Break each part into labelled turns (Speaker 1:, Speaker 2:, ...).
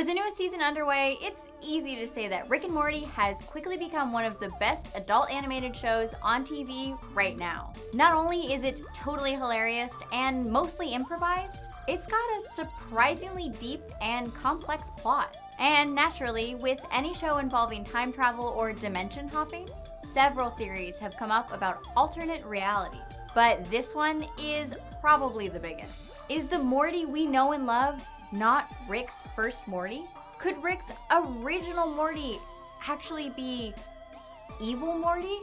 Speaker 1: With the newest season underway, it's easy to say that Rick and Morty has quickly become one of the best adult animated shows on TV right now. Not only is it totally hilarious and mostly improvised, it's got a surprisingly deep and complex plot. And naturally, with any show involving time travel or dimension hopping, several theories have come up about alternate realities. But this one is probably the biggest. Is the Morty we know and love not Rick's first Morty? Could Rick's original Morty actually be evil Morty?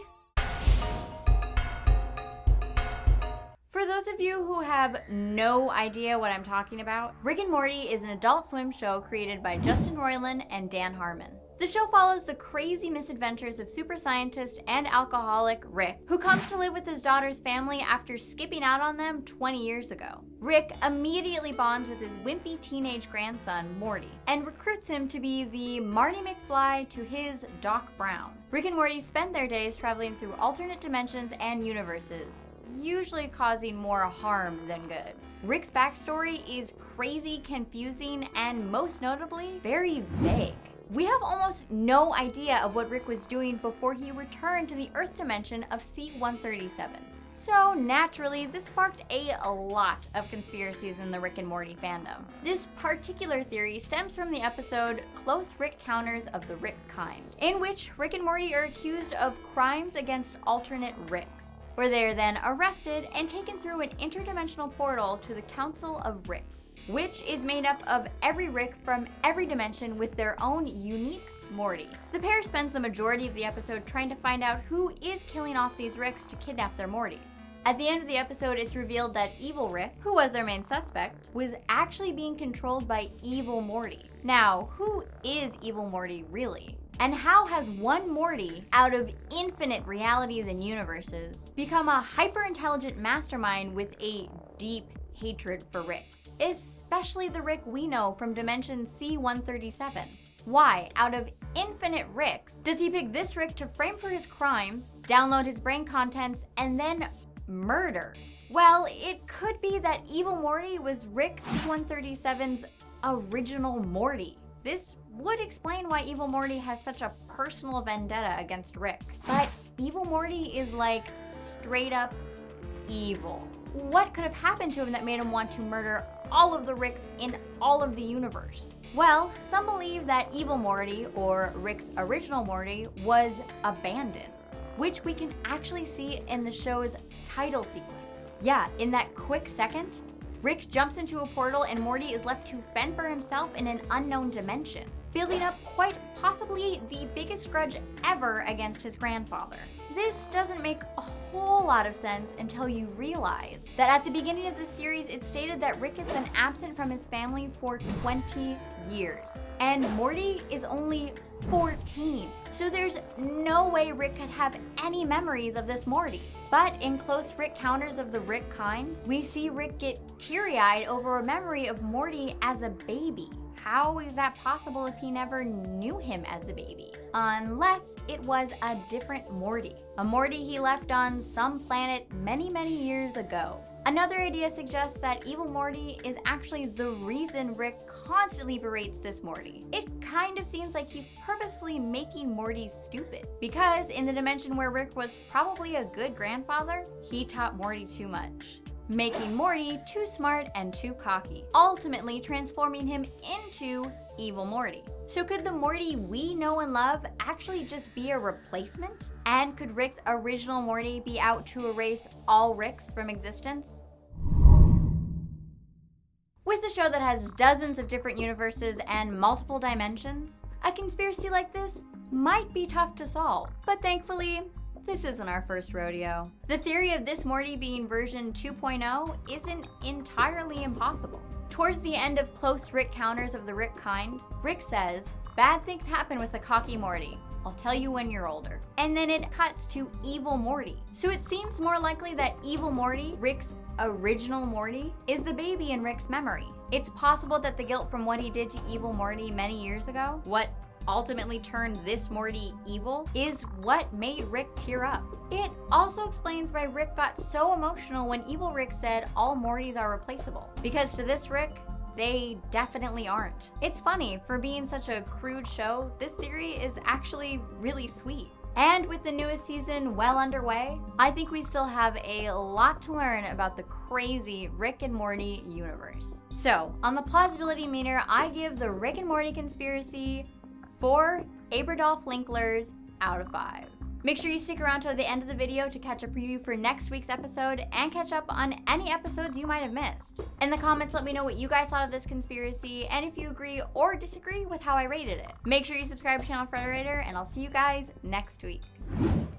Speaker 1: For those of you who have no idea what I'm talking about, Rick and Morty is an Adult Swim show created by Justin Roiland and Dan Harmon. The show follows the crazy misadventures of super scientist and alcoholic Rick, who comes to live with his daughter's family after skipping out on them 20 years ago. Rick immediately bonds with his wimpy teenage grandson, Morty, and recruits him to be the Marty McFly to his Doc Brown. Rick and Morty spend their days traveling through alternate dimensions and universes, usually causing more harm than good. Rick's backstory is crazy, confusing, and most notably, very vague. We have almost no idea of what Rick was doing before he returned to the Earth dimension of C-137. So naturally, this sparked a lot of conspiracies in the Rick and Morty fandom. This particular theory stems from the episode Close Rick Counters of the Rick Kind, in which Rick and Morty are accused of crimes against alternate Ricks, where they are then arrested and taken through an interdimensional portal to the Council of Ricks, which is made up of every Rick from every dimension with their own unique Morty. The pair spends the majority of the episode trying to find out who is killing off these Ricks to kidnap their Mortys. At the end of the episode, it's revealed that Evil Rick, who was their main suspect, was actually being controlled by Evil Morty. Now, who is Evil Morty really? And how has one Morty, out of infinite realities and universes, become a hyper-intelligent mastermind with a deep hatred for Ricks? Especially the Rick we know from dimension C-137. Why, out of infinite Ricks, does he pick this Rick to frame for his crimes, download his brain contents, and then murder? Well, it could be that Evil Morty was Rick C-137's original Morty. This would explain why Evil Morty has such a personal vendetta against Rick. But Evil Morty is like straight up evil. What could have happened to him that made him want to murder all of the Ricks in all of the universe? Well, some believe that Evil Morty, or Rick's original Morty, was abandoned, which we can actually see in the show's title sequence. Yeah, in that quick second, Rick jumps into a portal and Morty is left to fend for himself in an unknown dimension, building up quite possibly the biggest grudge ever against his grandfather. This doesn't make a whole lot of sense until you realize that at the beginning of the series, it stated that Rick has been absent from his family for 20 years, and Morty is only 14. So there's no way Rick could have any memories of this Morty. But in Close Rick Counters of the Rick Kind, we see Rick get teary-eyed over a memory of Morty as a baby. How is that possible if he never knew him as a baby? Unless it was a different Morty. A Morty he left on some planet many, many years ago. Another idea suggests that Evil Morty is actually the reason Rick constantly berates this Morty. It kind of seems like he's purposefully making Morty stupid, because in the dimension where Rick was probably a good grandfather, he taught Morty too much, making Morty too smart and too cocky, ultimately transforming him into Evil Morty. So could the Morty we know and love actually just be a replacement? And could Rick's original Morty be out to erase all Ricks from existence? With a show that has dozens of different universes and multiple dimensions, a conspiracy like this might be tough to solve. But thankfully, this isn't our first rodeo. The theory of this Morty being version 2.0 isn't entirely impossible. Towards the end of Close Rick Counters of the Rick Kind, Rick says, "Bad things happen with a cocky Morty. I'll tell you when you're older." And then it cuts to Evil Morty. So it seems more likely that Evil Morty, Rick's original Morty, is the baby in Rick's memory. It's possible that the guilt from what he did to Evil Morty many years ago, what ultimately turned this Morty evil, is what made Rick tear up. It also explains why Rick got so emotional when Evil Rick said all Mortys are replaceable. Because to this Rick, they definitely aren't. It's funny, for being such a crude show, this theory is actually really sweet. And with the newest season well underway, I think we still have a lot to learn about the crazy Rick and Morty universe. So, on the plausibility meter, I give the Rick and Morty conspiracy 4 Aberdolf Linklers out of 5. Make sure you stick around till the end of the video to catch a preview for next week's episode and catch up on any episodes you might have missed. In the comments, let me know what you guys thought of this conspiracy and if you agree or disagree with how I rated it. Make sure you subscribe to channel Frederator, and I'll see you guys next week.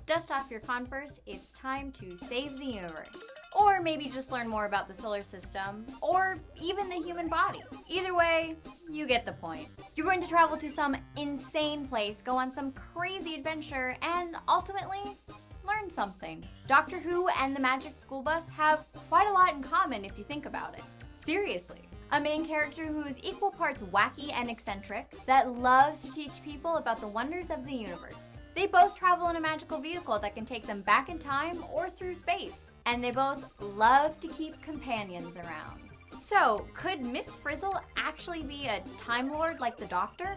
Speaker 1: Dust off your Converse, it's time to save the universe. Or maybe just learn more about the solar system, or even the human body. Either way, you get the point. You're going to travel to some insane place, go on some crazy adventure, and ultimately, learn something. Doctor Who and the Magic School Bus have quite a lot in common if you think about it. Seriously. A main character who's equal parts wacky and eccentric, that loves to teach people about the wonders of the universe. They both travel in a magical vehicle that can take them back in time or through space. And they both love to keep companions around. So, could Miss Frizzle actually be a Time Lord like the Doctor?